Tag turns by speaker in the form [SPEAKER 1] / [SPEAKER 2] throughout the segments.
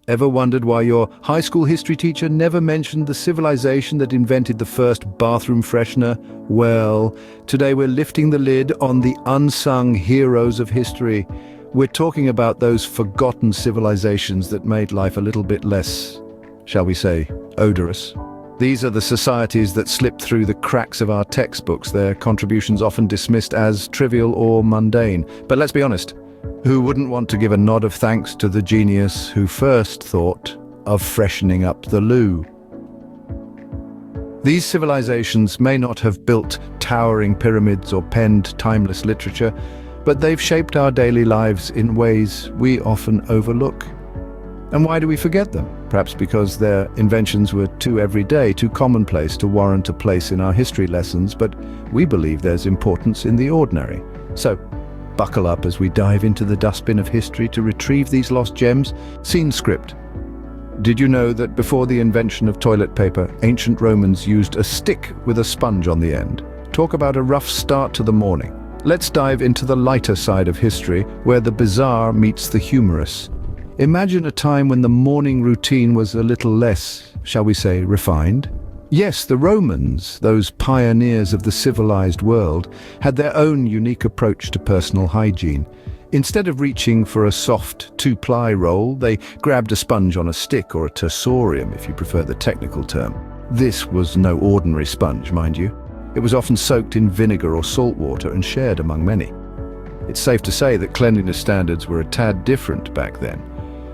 [SPEAKER 1] Ever wondered why your high school history teacher never mentioned the civilization that invented the first bathroom freshener? Well, today we're lifting the lid on the unsung heroes of history. We're talking about those forgotten civilizations that made life a little bit less, shall we say, odorous. These are the societies that slipped through the cracks of our textbooks, their contributions often dismissed as trivial or mundane. But let's be honest, who wouldn't want to give a nod of thanks to the genius who first thought of freshening up the loo? These civilizations may not have built towering pyramids or penned timeless literature, but they've shaped our daily lives in ways we often overlook. And why do we forget them? Perhaps because their inventions were too everyday, too commonplace to warrant a place in our history lessons, but we believe there's importance in the ordinary. So, buckle up as we dive into the dustbin of history to retrieve these lost gems. Scene script. Did you know that before the invention of toilet paper, ancient Romans used a stick with a sponge on the end? Talk about a rough start to the morning. Let's dive into the lighter side of history, where the bizarre meets the humorous. Imagine a time when the morning routine was a little less, shall we say, refined. Yes, the Romans, those pioneers of the civilized world, had their own unique approach to personal hygiene. Instead of reaching for a soft two-ply roll, they grabbed a sponge on a stick, or a tersorium if you prefer the technical term. This was no ordinary sponge, mind you. It was often soaked in vinegar or salt water and shared among many. It's safe to say that cleanliness standards were a tad different back then.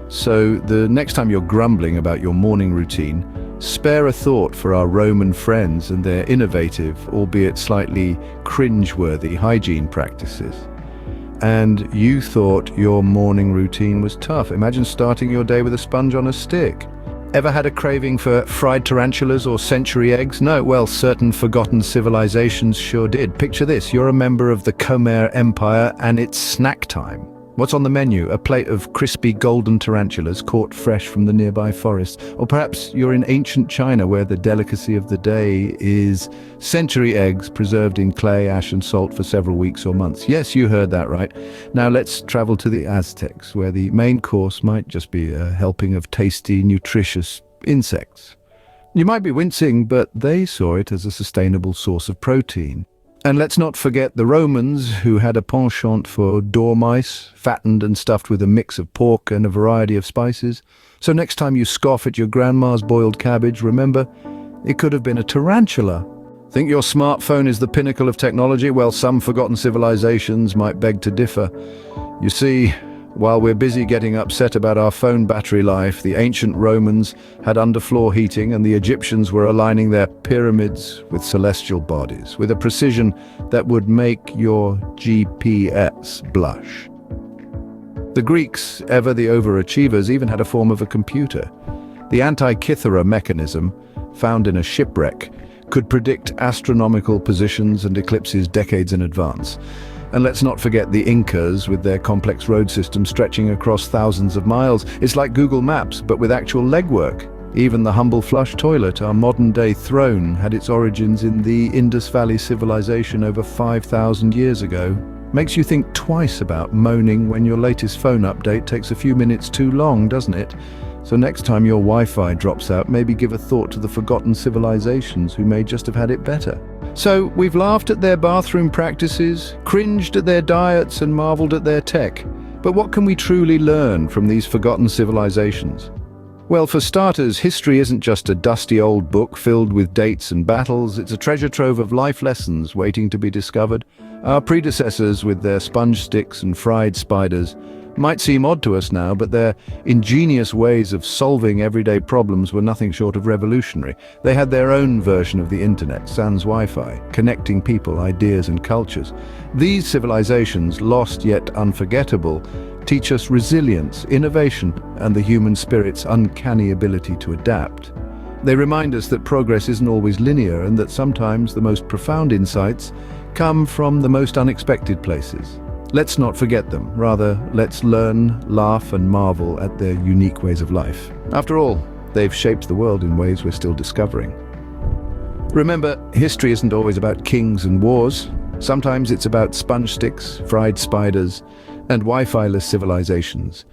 [SPEAKER 1] So the next time you're grumbling about your morning routine, spare a thought for our Roman friends and their innovative, albeit slightly cringe-worthy hygiene practices. And you thought your morning routine was tough. Imagine starting your day with a sponge on a stick. Ever had a craving for fried tarantulas or century eggs? No, well, certain forgotten civilizations sure did. Picture this, you're a member of the Khmer Empire and it's snack time. What's on the menu? A plate of crispy golden tarantulas caught fresh from the nearby forest. Or perhaps you're in ancient China where the delicacy of the day is century eggs preserved in clay, ash and salt for several weeks or months. Yes, you heard that right. Now let's travel to the Aztecs, where the main course might just be a helping of tasty, nutritious insects. You might be wincing, but they saw it as a sustainable source of protein. And let's not forget the Romans, who had a penchant for dormice, fattened and stuffed with a mix of pork and a variety of spices. So next time you scoff at your grandma's boiled cabbage, remember, it could have been a tarantula. Think your smartphone is the pinnacle of technology? Well, some forgotten civilizations might beg to differ. You see, while we're busy getting upset about our phone battery life, the ancient Romans had underfloor heating and the Egyptians were aligning their pyramids with celestial bodies, with a precision that would make your GPS blush. The Greeks, ever the overachievers, even had a form of a computer. The Antikythera mechanism, found in a shipwreck, could predict astronomical positions and eclipses decades in advance. And let's not forget the Incas with their complex road system stretching across thousands of miles. It's like Google Maps, but with actual legwork. Even the humble flush toilet, our modern-day throne, had its origins in the Indus Valley civilization over 5,000 years ago. Makes you think twice about moaning when your latest phone update takes a few minutes too long, doesn't it? So next time your Wi-Fi drops out, maybe give a thought to the forgotten civilizations who may just have had it better. So we've laughed at their bathroom practices, cringed at their diets and marveled at their tech. But what can we truly learn from these forgotten civilizations? Well, for starters, history isn't just a dusty old book filled with dates and battles. It's a treasure trove of life lessons waiting to be discovered. Our predecessors, with their sponge sticks and fried spiders, might seem odd to us now, but their ingenious ways of solving everyday problems were nothing short of revolutionary. They had their own version of the internet, sans Wi-Fi, connecting people, ideas and cultures. These civilizations, lost yet unforgettable, teach us resilience, innovation, and the human spirit's uncanny ability to adapt. They remind us that progress isn't always linear and that sometimes the most profound insights come from the most unexpected places. Let's not forget them. Rather, let's learn, laugh, and marvel at their unique ways of life. After all, they've shaped the world in ways we're still discovering. Remember, history isn't always about kings and wars. Sometimes it's about sponge sticks, fried spiders, and Wi-Fi-less civilizations.